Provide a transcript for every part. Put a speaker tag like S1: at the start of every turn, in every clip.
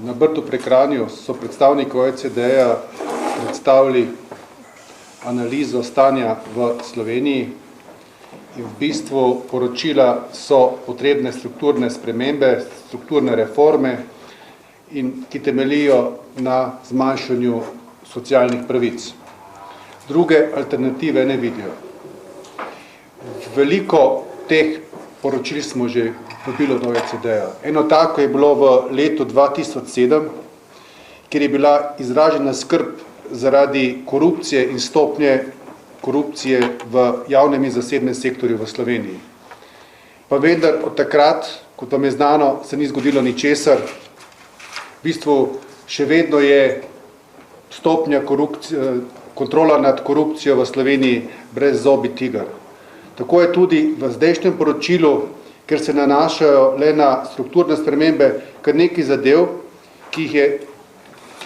S1: Na Brdu pri Kranju so predstavniki OECD-ja predstavili analizo stanja v Sloveniji in v bistvu poročila so potrebne strukturne spremembe, strukturne reforme, ki temeljijo na zmanjšanju socialnih pravic. Druge alternative ne vidijo. Veliko teh poročil smo že dobili od OECD-ja. Eno tako je bilo v letu 2007, kjer je bila izražena skrb zaradi korupcije in stopnje korupcije v javnem in zasebnem sektorju v Sloveniji. Pa vendar od takrat, kot vam je znano, se ni zgodilo ničesar. V bistvu še vedno je stopnja kontrola nad korupcijo v Sloveniji brez zobi tiger. Tako je tudi v zdajšnjem poročilu, ker se nanašajo le na strukturne spremembe, kar nekaj zadev, ki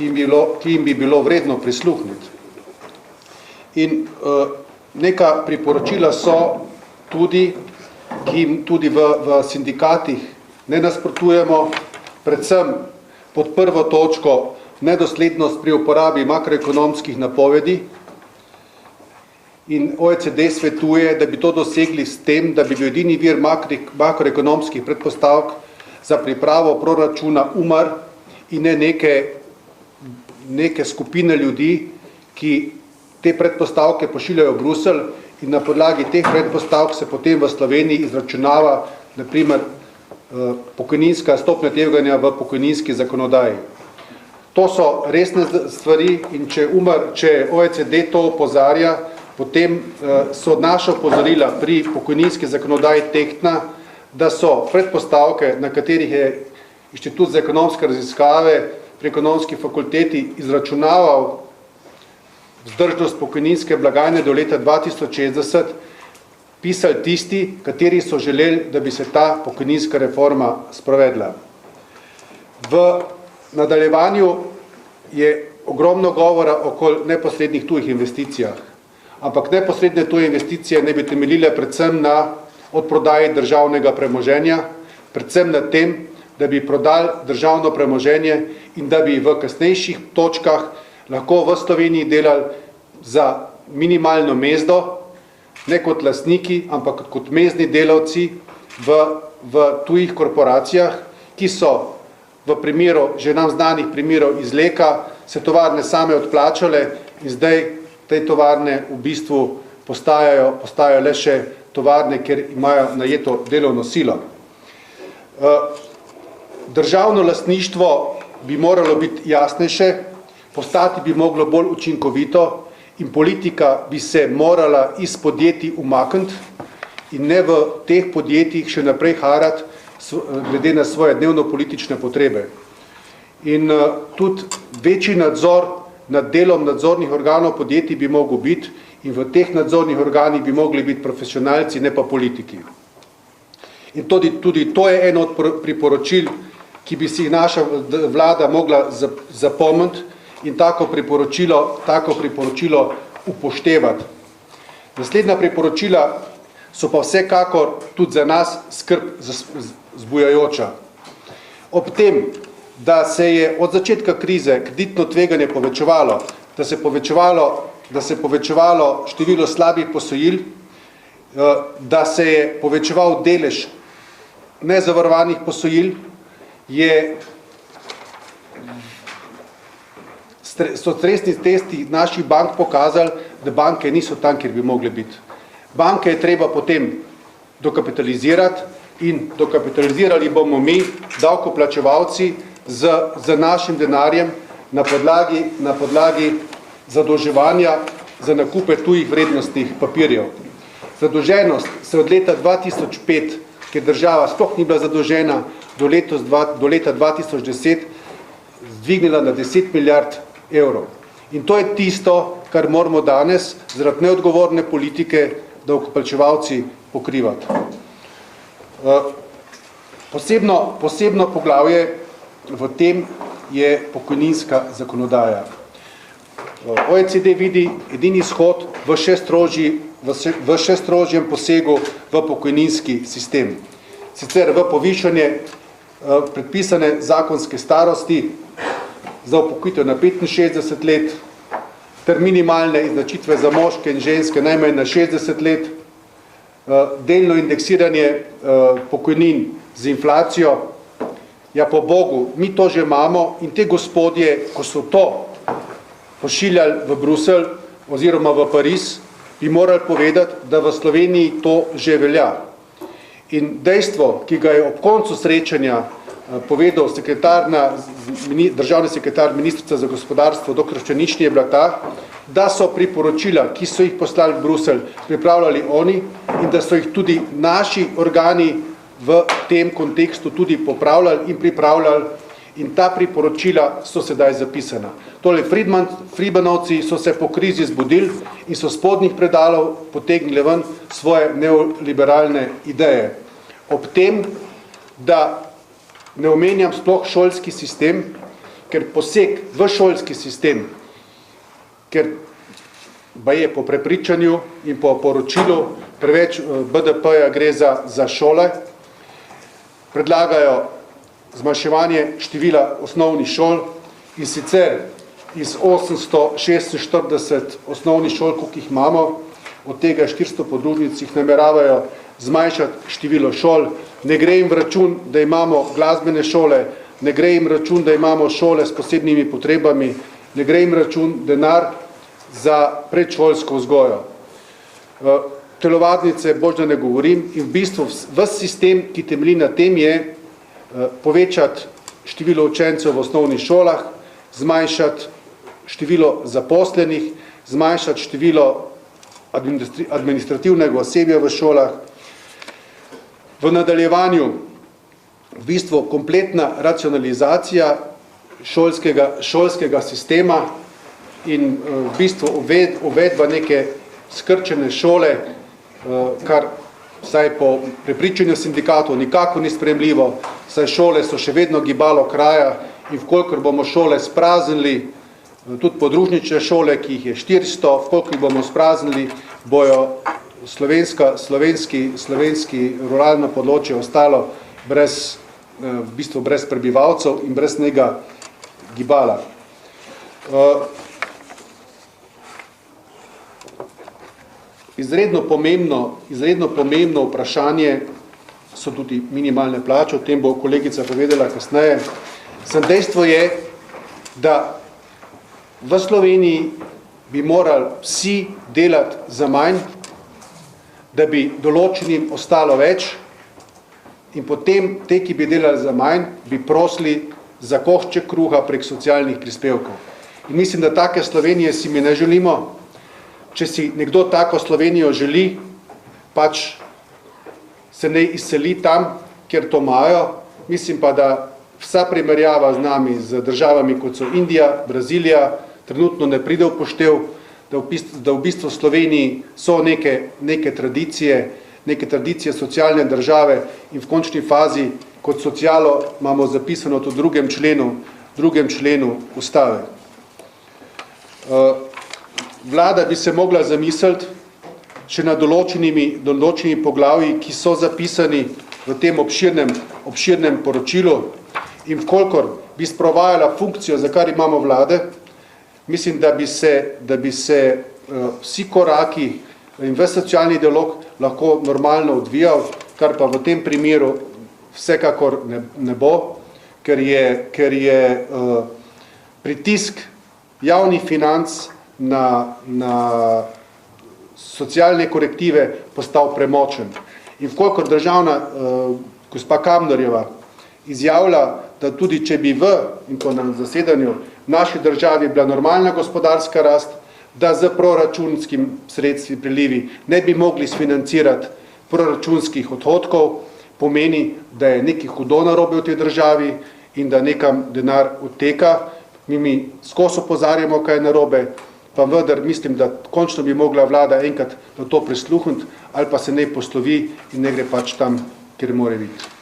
S1: jim bi bilo vredno prisluhniti. In neka priporočila so tudi, ki jim tudi v sindikatih ne nasprotujemo, predvsem pod prvo točko nedoslednost pri uporabi makroekonomskih napovedi. In OECD svetuje, da bi to dosegli s tem, da bi bil edini vir makroekonomskih predpostavk za pripravo proračuna UMAR in ne neke skupine ljudi, ki te predpostavke pošiljajo v Bruselj in na podlagi teh predpostavk se potem v Sloveniji izračunava, na primer, pokojninska stopnja tveganja v pokojninski zakonodaji. To so resne stvari in če OECD to opozarja, potem so naša opozorila pri pokojninski zakonodaji tehtna, da so predpostavke, na katerih je Inštitut za ekonomske raziskave pri ekonomski fakulteti izračunaval vzdržnost pokojninske blagajne do leta 2060, pisali tisti, kateri so želeli, da bi se ta pokojninska reforma sprovedla. V nadaljevanju je ogromno govora okoli neposrednih tujih investicijah, ampak neposredne tuje investicije ne bi temeljile predvsem na odprodaji državnega premoženja, predvsem na tem, da bi prodali državno premoženje in da bi v kasnejših točkah lahko v Sloveniji delali za minimalno mezdo, ne kot lastniki, ampak kot mezdni delavci v tujih korporacijah, ki so v primeru, že nam znanih primerov iz Leka, se tovarne same odplačale in zdaj te tovarne v bistvu postajajo le še tovarne, ker imajo najeto delovno silo. Državno lastništvo bi moralo biti jasnejše, postati bi moglo bolj učinkovito in politika bi se morala iz podjetij umakniti in ne v teh podjetjih še naprej harati glede na svoje dnevno-politične potrebe. In tudi večji nadzor nad delom nadzornih organov podjetij bi mogel biti in v teh nadzornih organih bi mogli biti profesionalci, ne pa politiki. In tudi to je eno od priporočil, ki bi si naša vlada mogla zapomniti in tako priporočilo upoštevati. Naslednja priporočila so pa vsekakor tudi za nas skrb zbujajoča. Ob tem, da se je od začetka krize kreditno tveganje povečevalo, da se povečevalo število slabih posojil, da se je povečeval delež nezavarovanih posojil, so stresni testi naših bank pokazali, da banke niso tam, kjer bi mogli biti. Banke je treba potem dokapitalizirati in dokapitalizirali bomo mi, davkoplačevalci, z našim denarjem na podlagi zadolževanja za nakupe tujih vrednostnih papirjev. Zadolženost se od leta 2005, ker država sploh ni bila zadolžena, do leta 2010 zdvignila na 10 milijard evrov. In to je tisto, kar moramo danes zaradi neodgovorne politike davkoplačevalci pokrivati. Posebno poglavje v tem je pokojninska zakonodaja. OECD vidi edini izhod v še strožjem posegu v pokojninski sistem. Sicer v povišanje predpisane zakonske starosti za upokojitev na 65 let, ter minimalne izenačitve za moške in ženske najmanj na 60 let, delno indeksiranje pokojnin z inflacijo. Ja, po Bogu, mi to že imamo in te gospodje, ko so to pošiljali v Bruselj oziroma v Pariz, bi morali povedati, da v Sloveniji to že velja. In dejstvo, ki ga je ob koncu srečanja povedal državni sekretar ministrica za gospodarstvo, dr. Ščenični, je bila ta, da so priporočila, ki so jih poslali v Bruselj, pripravljali oni in da so jih tudi naši organi v tem kontekstu tudi popravljali in pripravljali in ta priporočila so sedaj zapisana. Tole Friedmanovci so se po krizi zbudili in so spodnjih predalov potegnili ven svoje neoliberalne ideje. Ob tem, da ne omenjam sploh šolski sistem, ker poseg v šolski sistem, ker baje po prepričanju in po poročilu preveč BDP-ja gre za šole, predlagajo zmanjševanje števila osnovnih šol in sicer iz 846 osnovnih šol, koliko jih imamo, od tega 400 podružnic jih nameravajo zmanjšati število šol. Ne gre jim v račun, da imamo glasbene šole, ne gre jim račun, da imamo šole s posebnimi potrebami, ne gre jim račun denar za predšolsko vzgojo. Telovadnice, bož da ne govorim, in v bistvu ves sistem, ki temelji na tem, je povečati število učencev v osnovnih šolah, zmanjšati število zaposlenih, zmanjšati število administrativnega osebja v šolah. V nadaljevanju v bistvu kompletna racionalizacija šolskega sistema in v bistvu uvedba neke skrčene šole, kar vsaj po prepričanju sindikatov nikako ni sprejemljivo, saj šole so še vedno gibalo kraja in vkolikor bomo šole spraznili, tudi podružnične šole, ki jih je 400, vkolikor jih bomo spraznili, bojo slovenski ruralno področje ostalo brez prebivalcev in brez nekega gibala. Izredno pomembno vprašanje so tudi minimalne plače, o tem bo kolegica povedala kasneje. Dejstvo je, da v Sloveniji bi morali vsi delati za manj, da bi določenim ostalo več in potem te, ki bi delali za manj, bi prosili za košček kruha prek socialnih prispevkov. In mislim, da take Slovenije si mi ne želimo. Če si nekdo tako Slovenijo želi, pač se ne izseli tam, kjer to imajo. Mislim pa, da vsa primerjava z nami, z državami, kot so Indija, Brazilija, trenutno ne pride v poštev, da v bistvu v Sloveniji so neke tradicije socialne države in v končni fazi kot socialo imamo zapisano to v drugem členu ustave. Vlada bi se mogla zamisliti še na določenimi poglavji, ki so zapisani v tem obširnem poročilu in vkolikor bi sprovajala funkcijo, za kar imamo vlade, mislim, da bi se vsi koraki in ves socialni dialog lahko normalno odvijal, kar pa v tem primeru vsekakor ne bo, ker je pritisk javnih financ na socialne korektive postal premočen. In vkolikor državna gospa Kamnerjeva izjavlja, da tudi če bi in to na zasedanju v naši državi bila normalna gospodarska rast, da z proračunskim sredstvi prilivi ne bi mogli sfinancirati proračunskih odhodkov, pomeni, da je nekaj hudo narobe v tej državi in da nekam denar odteka. Mi skozi opozarjamo, kaj je narobe, pa vendar mislim, da končno bi mogla vlada enkrat na to prisluhniti ali pa se ne poslovi in ne gre pač tam, kjer mora biti.